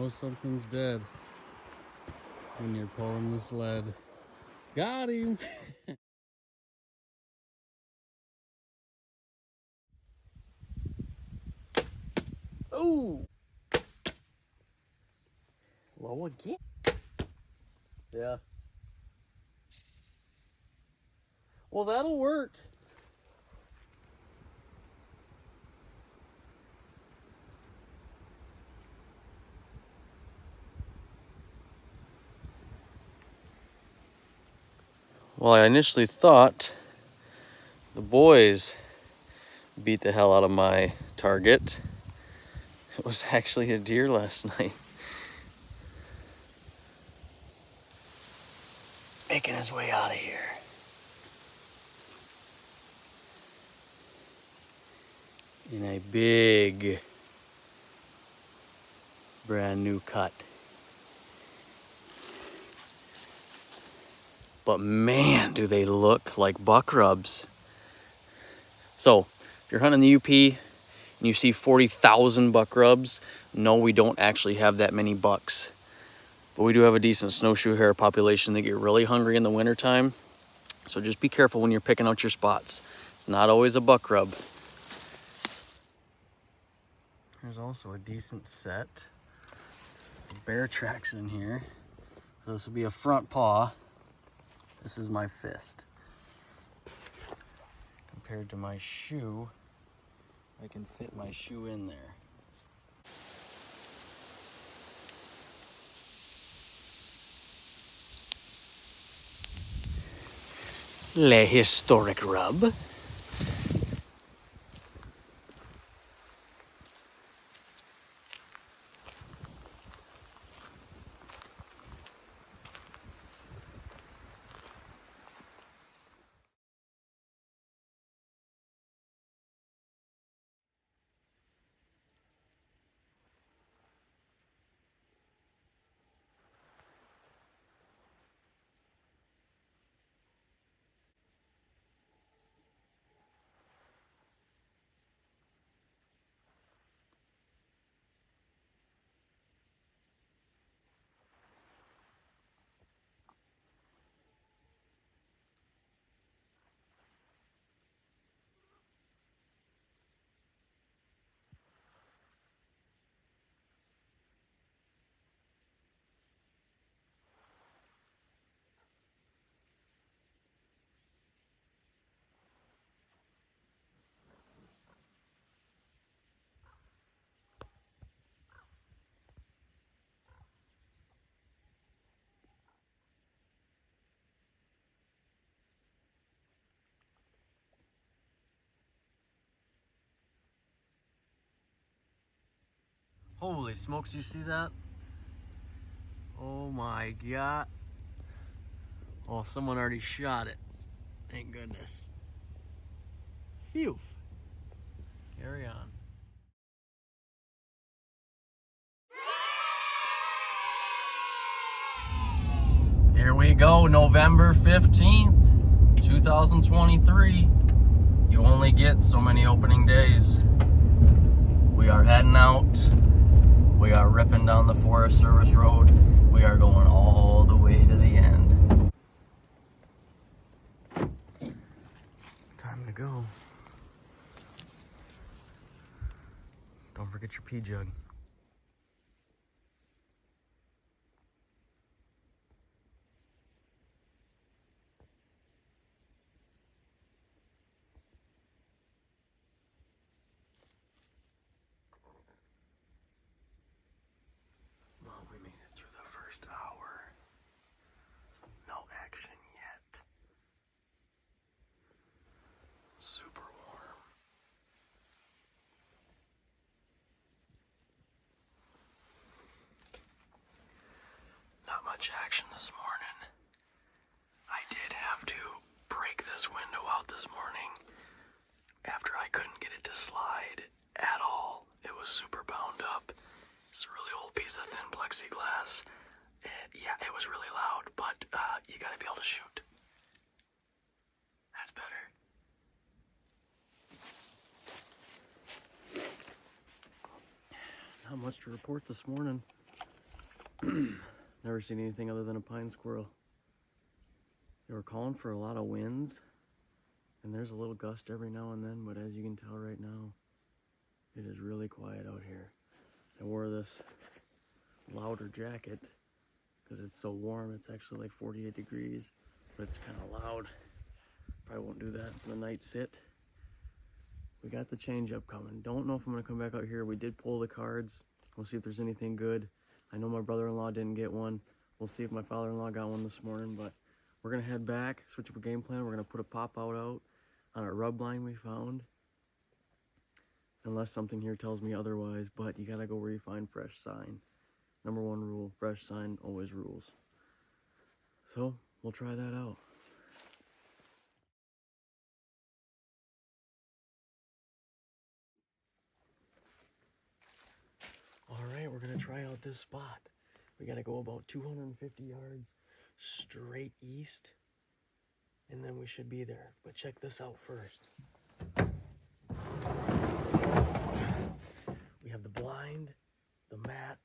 know something's dead when you're pulling the sled. Got him! Oh! Low again. Yeah. Well, that'll work. Well, I initially thought the boys beat the hell out of my target. It was actually a deer last night. Making his way out of here. In a big, brand new cut. But man, do they look like buck rubs. So, if you're hunting the UP and you see 40,000 buck rubs, no, we don't actually have that many bucks. But we do have a decent snowshoe hare population. They get really hungry in the wintertime. So just be careful when you're picking out your spots. It's not always a buck rub. There's also a decent set of bear tracks in here. So this will be a front paw. This is my fist. Compared to my shoe, I can fit my shoe in there. Le historic rub. Holy smokes, do you see that? Oh my God. Oh, someone already shot it. Thank goodness. Phew. Carry on. Here we go, November 15th, 2023. You only get so many opening days. We are heading out. We are ripping down the Forest Service Road. We are going all the way to the end. Time to go. Don't forget your pee jug. Well, we made it through the first hour. No action yet. Super warm. Not much action this morning. I did have to break this window out this morning after I couldn't get it to slide at all. It was super bound up. It's a really old piece of thin plexiglass. Yeah, it was really loud, but you gotta be able to shoot. That's better. Not much to report this morning. Never seen anything other than a pine squirrel. They were calling for a lot of winds, and there's a little gust every now and then, but as you can tell right now, it is really quiet out here. I wore this louder jacket because it's so warm. It's actually like 48 degrees, but it's kind of loud. Probably won't do that for the night sit. We got the change up coming. Don't know if I'm gonna come back out here. We did pull the cards. We'll see if there's anything good. I know my brother-in-law didn't get one. We'll see if my father-in-law got one this morning, but we're gonna head back, switch up a game plan. We're gonna put a pop-out out on a rub line we found. Unless something here tells me otherwise, but you gotta go where you find fresh sign. Number one rule, fresh sign always rules. So, we'll try that out. All right, we're gonna try out this spot. We gotta go about 250 yards straight east, and then we should be there. But check this out first. We have the blind, the mat,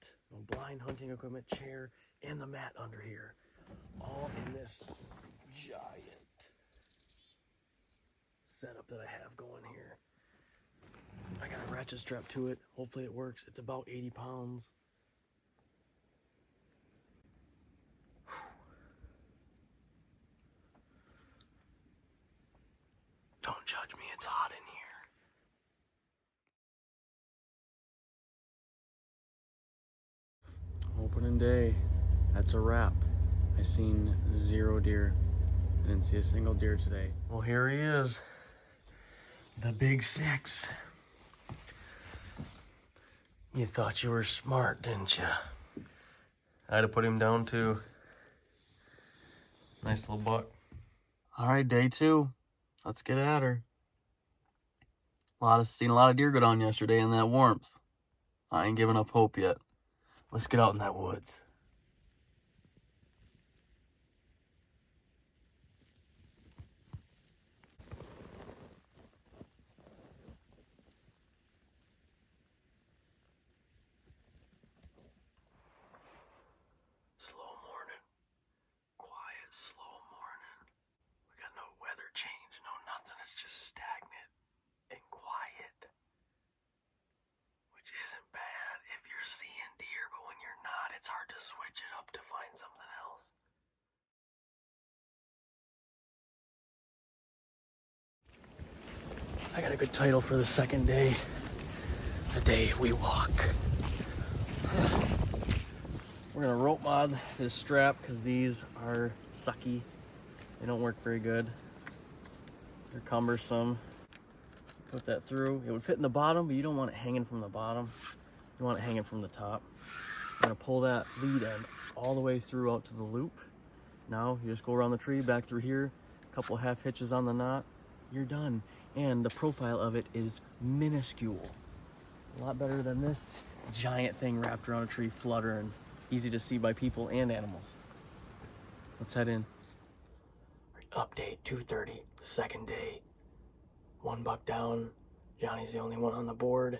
blind hunting equipment, chair, and the mat under here. All in this giant setup that I have going here. I got a ratchet strap to it. Hopefully it works. It's about 80 pounds. Don't judge me, it's hot in here. Opening day, that's a wrap. I seen 0 deer. I didn't see a single deer today. Well, here he is. The big 6. You thought you were smart, didn't you? I had to put him down too. Nice little buck. All right, day 2. Let's get at her. Seen a lot of deer go down yesterday in that warmth. I ain't giving up hope yet. Let's get out in that woods. Slow morning. Quiet, slow morning. We got no weather change, no nothing. It's just stagnant and quiet. Which isn't bad if you're seeing deer, but when you're not, it's hard to switch it up to find something else. I got a good title for the second day. The day we walk. We're gonna rope mod this strap because these are sucky. They don't work very good. They're cumbersome. Put that through. It would fit in the bottom, but you don't want it hanging from the bottom. You want it hanging from the top. We're gonna pull that lead end all the way through out to the loop. Now you just go around the tree, back through here, a couple half hitches on the knot, you're done. And the profile of it is minuscule. A lot better than this giant thing wrapped around a tree fluttering. Easy to see by people and animals. Let's head in. Update 2:30, second day. 1 buck down. Johnny's the only one on the board.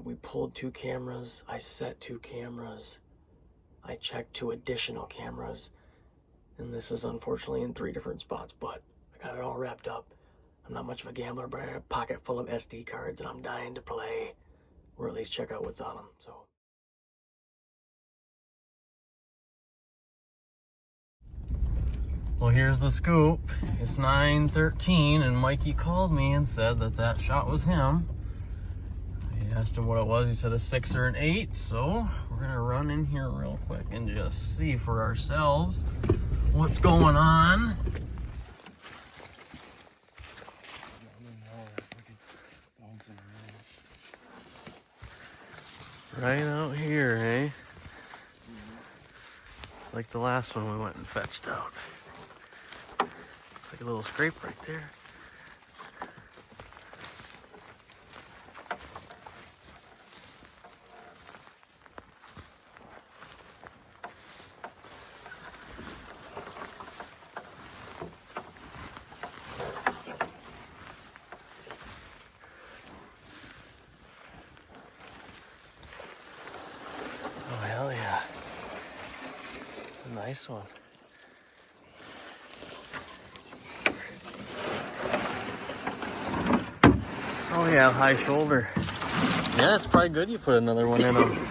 We pulled 2 cameras. I set 2 cameras. I checked 2 additional cameras. And this is unfortunately in 3 different spots, but I got it all wrapped up. I'm not much of a gambler, but I got a pocket full of SD cards and I'm dying to play, or at least check out what's on them, so. Well, here's the scoop. It's 9:13 and Mikey called me and said that shot was him. I asked him what it was. He said a 6 or an 8. So we're gonna run in here real quick and just see for ourselves what's going on. Right out here, eh? It's like the last one we went and fetched out. Looks like a little scrape right there. Oh, hell yeah. nice one. Oh yeah, high shoulder. Yeah, it's probably good you put another one in them.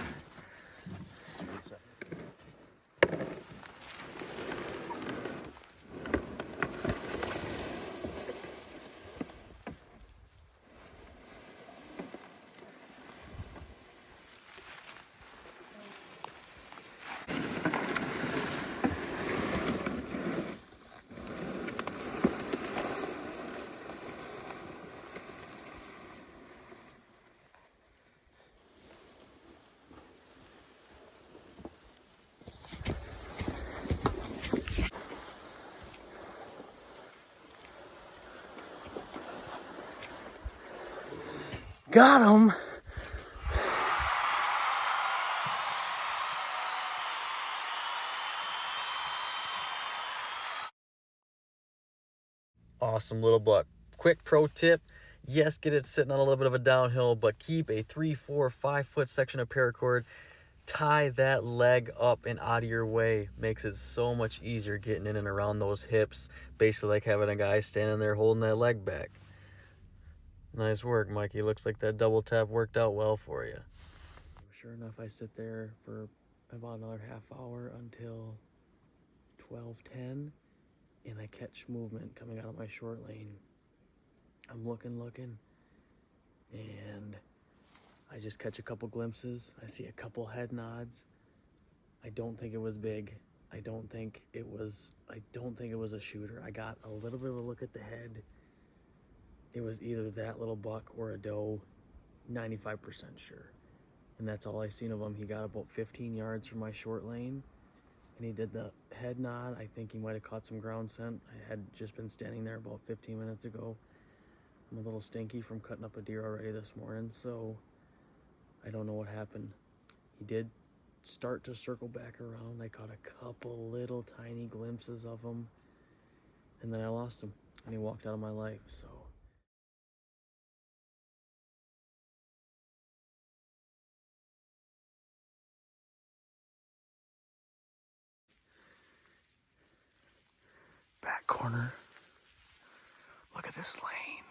Got him. Awesome little buck. Quick pro tip. Yes, get it sitting on a little bit of a downhill, but keep a 3, 4, 5 foot section of paracord. Tie that leg up and out of your way. Makes it so much easier getting in and around those hips. Basically like having a guy standing there holding that leg back. Nice work, Mikey. Looks like that double tap worked out well for you. Sure enough, I sit there for about another half hour until 12:10, and I catch movement coming out of my short lane. I'm looking, and I just catch a couple glimpses. I see a couple head nods. I don't think it was big. I don't think it was a shooter. I got a little bit of a look at the head. It was either that little buck or a doe, 95% sure. And that's all I seen of him. He got about 15 yards from my short lane, and he did the head nod. I think he might have caught some ground scent. I had just been standing there about 15 minutes ago. I'm a little stinky from cutting up a deer already this morning, so I don't know what happened. He did start to circle back around. I caught a couple little tiny glimpses of him, and then I lost him, and he walked out of my life, so. Back corner. Look at this lane.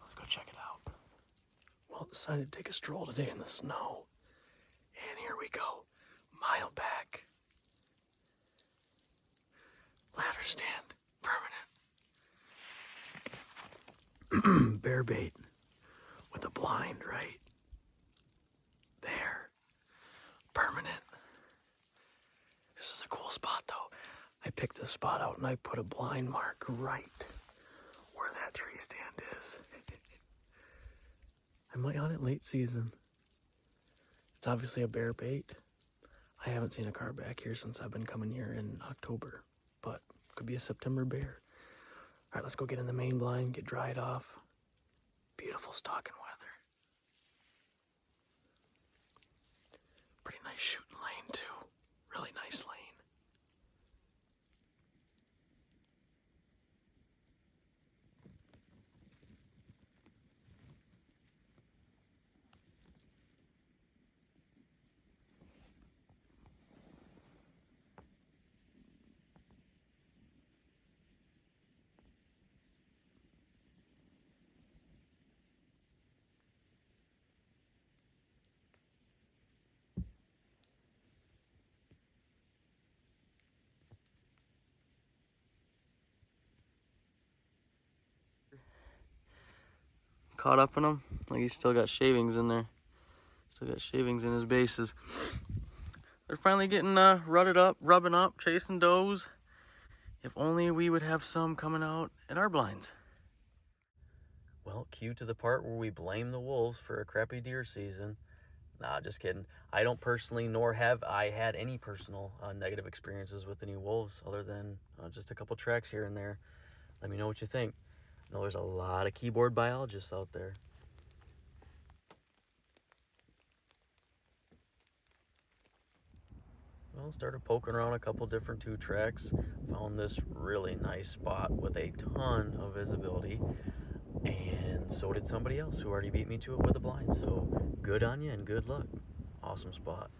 Let's go check it out. Well, decided to take a stroll today in the snow. And here we go. Mile back. Ladder stand. Permanent. Bear bait. With a blind right there. Permanent. This is a cool spot though. I picked this spot out and I put a blind mark right where that tree stand is. I might hunt it late season. It's obviously a bear bait. I haven't seen a car back here since I've been coming here in October, but could be a September bear. All right, let's go get in the main blind, get dried off. Beautiful stalking weather. Pretty nice shooting lane too. Really nice lane. Caught up in him. Like he's still got shavings in there. Still got shavings in his bases. They're finally getting rutted up, rubbing up, chasing does. If only we would have some coming out at our blinds. Well, cue to the part where we blame the wolves for a crappy deer season. Nah, just kidding. I don't personally, nor have I had any personal negative experiences with any wolves other than just a couple tracks here and there. Let me know what you think. I know there's a lot of keyboard biologists out there. well, started poking around a couple different 2-tracks. Found this really nice spot with a ton of visibility. And so did somebody else who already beat me to it with a blind. So good on you and good luck. Awesome spot.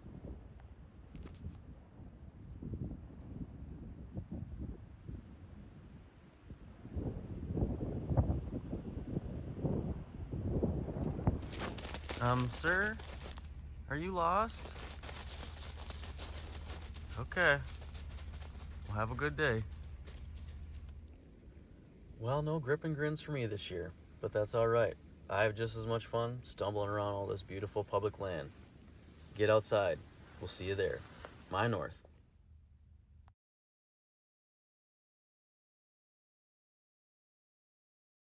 Sir, are you lost? Okay. Well, have a good day. Well, no grip and grins for me this year, but that's all right. I have just as much fun stumbling around all this beautiful public land. Get outside. We'll see you there. My North.